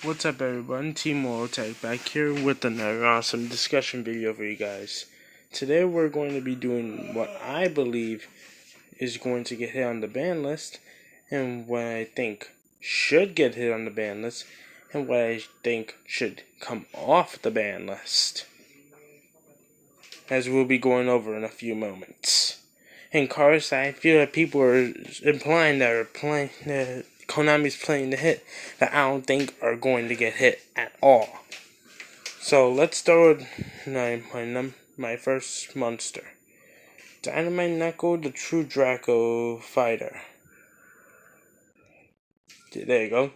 What's up, everyone? Team Tech back here with another awesome discussion video for you guys. Today we're going to be doing what I believe is going to get hit on the ban list, and what I think should get hit on the ban list, and what I think should come off the ban list, as we'll be going over in a few moments. In cars, I feel that people are implying that Konami's playing the hit that I don't think are going to get hit at all. So let's start with my first monster. Dynamite Knuckle, the True Draco Fighter. There you go.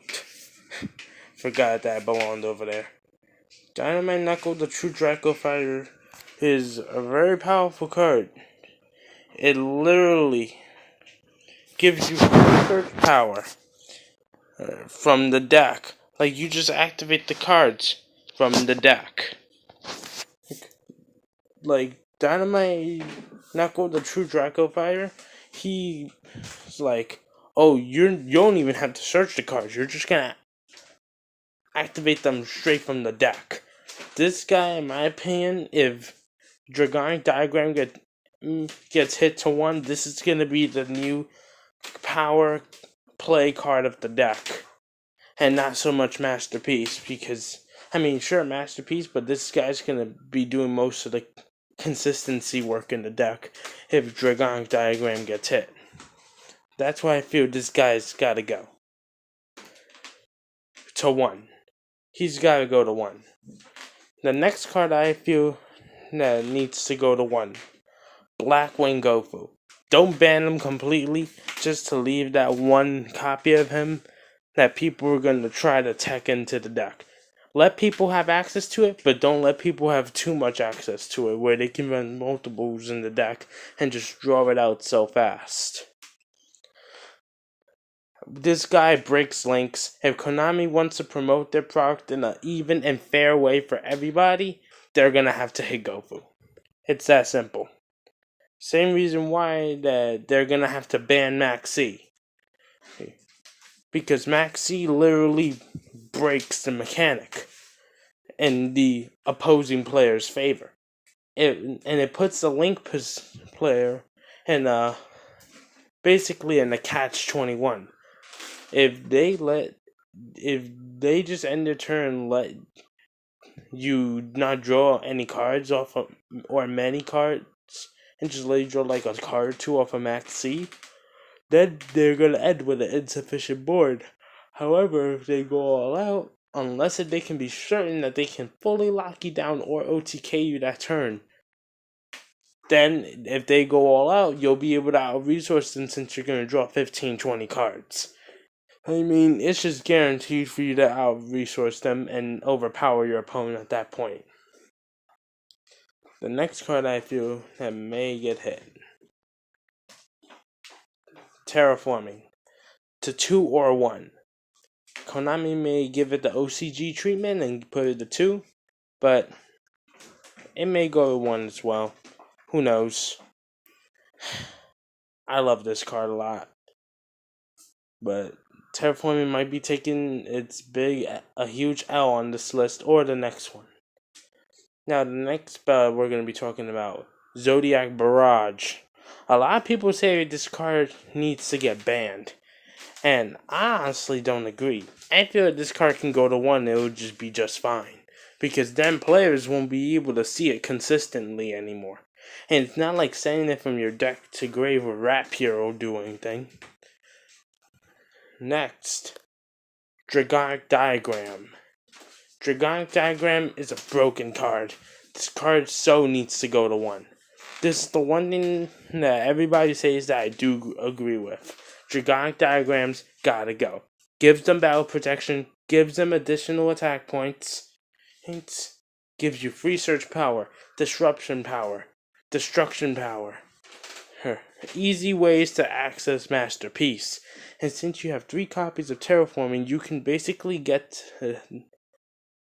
Forgot that belonged over there. Dynamite Knuckle, the True Draco Fighter is a very powerful card. It literally gives you search power from the deck. Like, you just activate the cards from the deck. Like, Dynamite Knuckle, the True Draco Fighter, he's like, oh, you don't even have to search the cards. You're just gonna activate them straight from the deck. This guy, in my opinion, if Dragonic Diagram gets hit to 1, this is gonna be the new power play card of the deck. And not so much Masterpiece, because, I mean, sure, Masterpiece, but this guy's gonna be doing most of the consistency work in the deck if Dragonic Diagram gets hit. That's why I feel this guy's gotta go to 1. He's gotta go to 1. The next card I feel that needs to go to 1, Blackwing Gofu. Don't ban him completely, just to leave that one copy of him that people are going to try to tech into the deck. Let people have access to it, but don't let people have too much access to it, where they can run multiples in the deck and just draw it out so fast. This guy breaks links. If Konami wants to promote their product in an even and fair way for everybody, they're going to have to hit Gofu. It's that simple. Same reason why that they're going to have to ban Max C. Because Max C literally breaks the mechanic in the opposing player's favor. It puts the Link player in basically in a catch-21. If they just end their turn, let you not draw any cards off of, or many cards, and just let you draw like a card or two off of Max C, then they're going to end with an insufficient board. However, if they go all out, unless they can be certain that they can fully lock you down or OTK you that turn, then if they go all out, you'll be able to out-resource them, since you're going to draw 15-20 cards. I mean, it's just guaranteed for you to out-resource them and overpower your opponent at that point. The next card I feel that may get hit, Terraforming, to 2 or 1. Konami may give it the OCG treatment and put it to 2, but it may go to 1 as well. Who knows? I love this card a lot, but Terraforming might be taking a huge L on this list, or the next one. Now, the next spell we're going to be talking about, Zodiac Barrage. A lot of people say this card needs to get banned, and I honestly don't agree. I feel like this card can go to 1, it would just be just fine, because then players won't be able to see it consistently anymore. And it's not like sending it from your deck to grave with Rapier will do anything. Next, Dragonic Diagram. Dragonic Diagram is a broken card. This card so needs to go to 1. This is the one thing that everybody says that I do agree with. Dragonic Diagrams gotta go. Gives them battle protection, gives them additional attack points, it gives you free search power, disruption power, destruction power. Easy ways to access Masterpiece. And since you have 3 copies of Terraforming, you can basically get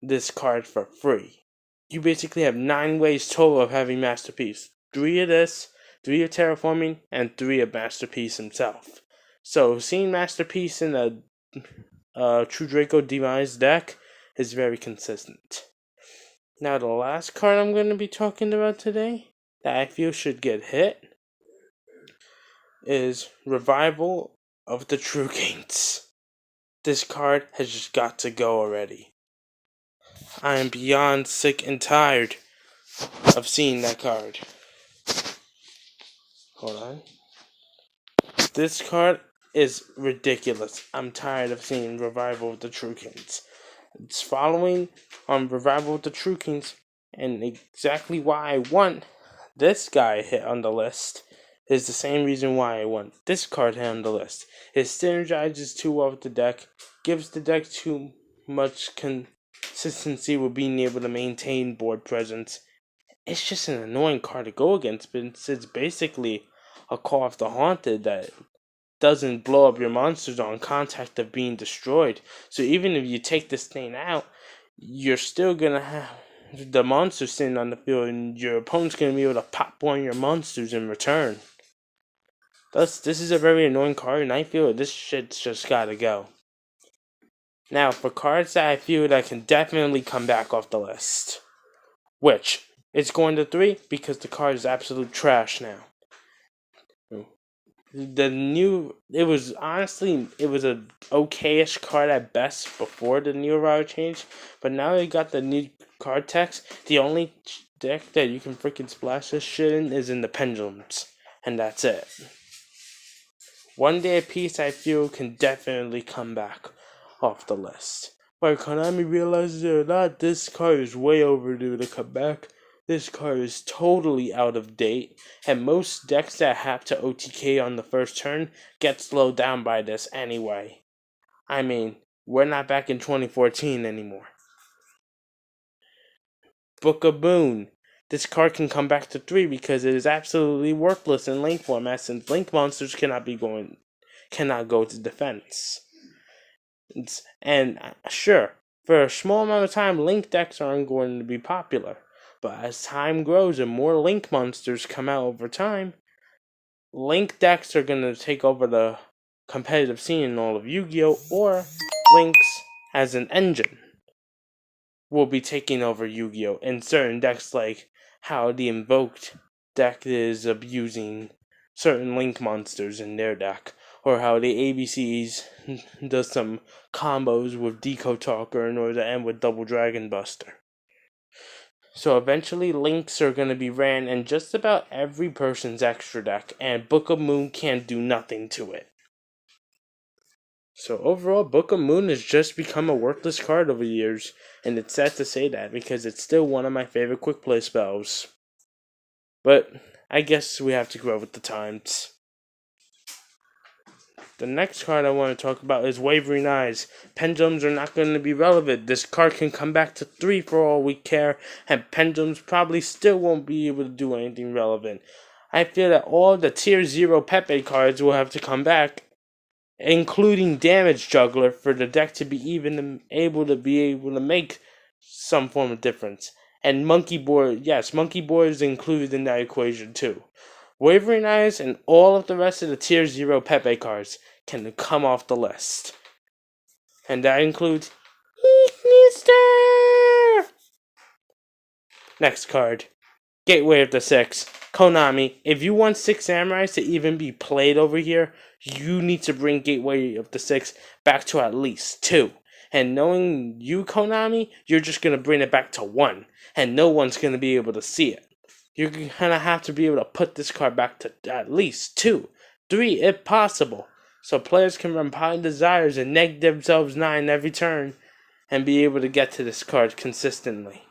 this card for free. You basically have 9 ways total of having Masterpiece. 3 of this, 3 of Terraforming, and 3 of Masterpiece himself. So seeing Masterpiece in a True Draco Demise deck is very consistent. Now the last card I'm going to be talking about today that I feel should get hit is Revival of the True Kings. This card has just got to go already. I am beyond sick and tired of seeing that card. Hold on. This card is ridiculous. I'm tired of seeing Revival of the True Kings. It's following on Revival of the True Kings, and exactly why I want this guy hit on the list is the same reason why I want this card hit on the list. It synergizes too well with the deck, gives the deck too much consistency with being able to maintain board presence. It's just an annoying card to go against, but it's basically a Call of the Haunted that doesn't blow up your monsters on contact of being destroyed. So even if you take this thing out, you're still gonna have the monster sitting on the field, and your opponent's gonna be able to pop one of your monsters in return. Thus, this is a very annoying card, and I feel this shit's just gotta go. Now, for cards that I feel that can definitely come back off the list, which it's going to 3 because the card is absolute trash now. It was a okayish card at best before the new arrival change, but now they got the new card text. The only deck that you can freaking splash this shit in is in the Pendulums, and that's it. One Day of Peace, I feel, can definitely come back off the list. But Konami realizes it or not, this card is way overdue to come back. This card is totally out of date, and most decks that have to OTK on the first turn get slowed down by this anyway. I mean, we're not back in 2014 anymore. Book of Boon. This card can come back to 3 because it is absolutely worthless in link format, since link monsters cannot go to defense. And sure, for a small amount of time, link decks aren't going to be popular. But as time grows and more link monsters come out over time, link decks are going to take over the competitive scene in all of Yu-Gi-Oh! Or links as an engine will be taking over Yu-Gi-Oh! In certain decks, like how the Invoked deck is abusing certain link monsters in their deck, or how the ABCs does some combos with Deco Talker in order to end with Double Dragon Buster. So eventually links are going to be ran in just about every person's extra deck, and Book of Moon can't do nothing to it. So overall, Book of Moon has just become a worthless card over the years, and it's sad to say that because it's still one of my favorite quick play spells. But I guess we have to grow with the times. The next card I want to talk about is Wavering Eyes. Pendulums are not going to be relevant. This card can come back to 3 for all we care, and Pendulums probably still won't be able to do anything relevant. I feel that all the Tier 0 Pepe cards will have to come back, including Damage Juggler, for the deck to be able to make some form of difference. And Monkey Board is included in that equation too. Wavering Eyes and all of the rest of the Tier 0 Pepe cards can come off the list. And that includes Eeknister! Next card, Gateway of the Six. Konami, if you want 6 Samurais to even be played over here, you need to bring Gateway of the Six back to at least 2. And knowing you, Konami, you're just going to bring it back to 1. And no one's going to be able to see it. You're going to have to be able to put this card back to at least 2, 3 if possible. So players can run Pine Desires and neg themselves 9 every turn and be able to get to this card consistently.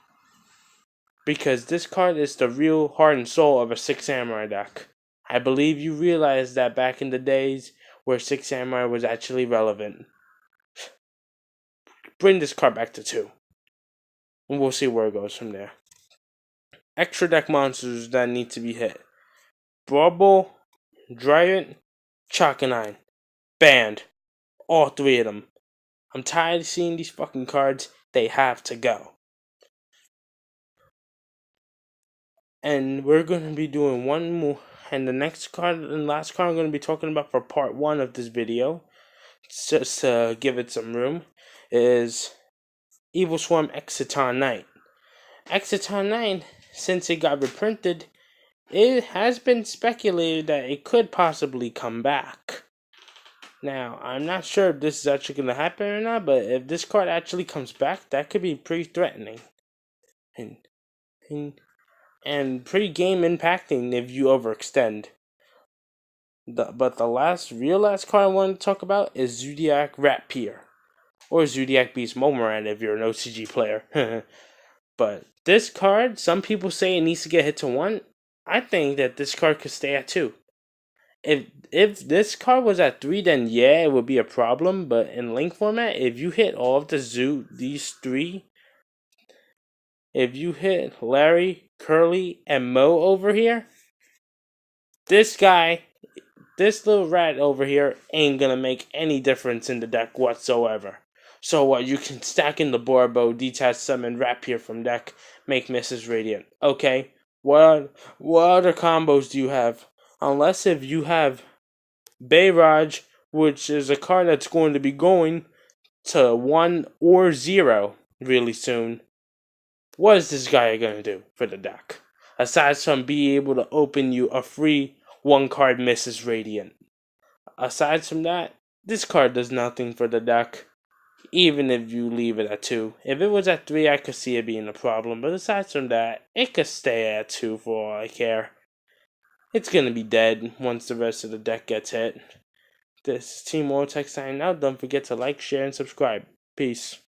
Because this card is the real heart and soul of a 6 Samurai deck. I believe you realized that back in the days where 6 Samurai was actually relevant. Bring this card back to 2. And we'll see where it goes from there. Extra deck monsters that need to be hit. Bubble, Dryant, Chakanine. Banned. All 3 of them. I'm tired of seeing these fucking cards. They have to go. And we're going to be doing one more. And the next card and last card I'm going to be talking about for part 1 of this video just to give it some room, is Evil Swarm Exciton Knight. Exciton Knight, since it got reprinted, it has been speculated that it could possibly come back. Now, I'm not sure if this is actually going to happen or not, but if this card actually comes back, that could be pretty threatening. And, and, and pretty game impacting if you overextend. But the last card I want to talk about is Zodiac Rapier. Or Zodiac Beast Momoran if you're an OCG player. But this card, some people say it needs to get hit to 1. I think that this card could stay at 2. If this card was at 3, then yeah, it would be a problem. But in Link format, if you hit all of these 3, if you hit Larry, Curly, and Mo over here, this little rat over here ain't gonna make any difference in the deck whatsoever. So what, you can stack in the Borbo, detach summon, Rapier from deck, make Mrs. Radiant. Okay, what other combos do you have? Unless if you have Bayraj, which is a card that's going to be going to 1 or 0 really soon. What is this guy going to do for the deck? Aside from being able to open you a free 1-card Mrs. Radiant. Aside from that, this card does nothing for the deck, even if you leave it at 2. If it was at 3, I could see it being a problem, but aside from that, it could stay at 2 for all I care. It's gonna be dead once the rest of the deck gets hit. This is Team Vortex signing out. Don't forget to like, share, and subscribe. Peace.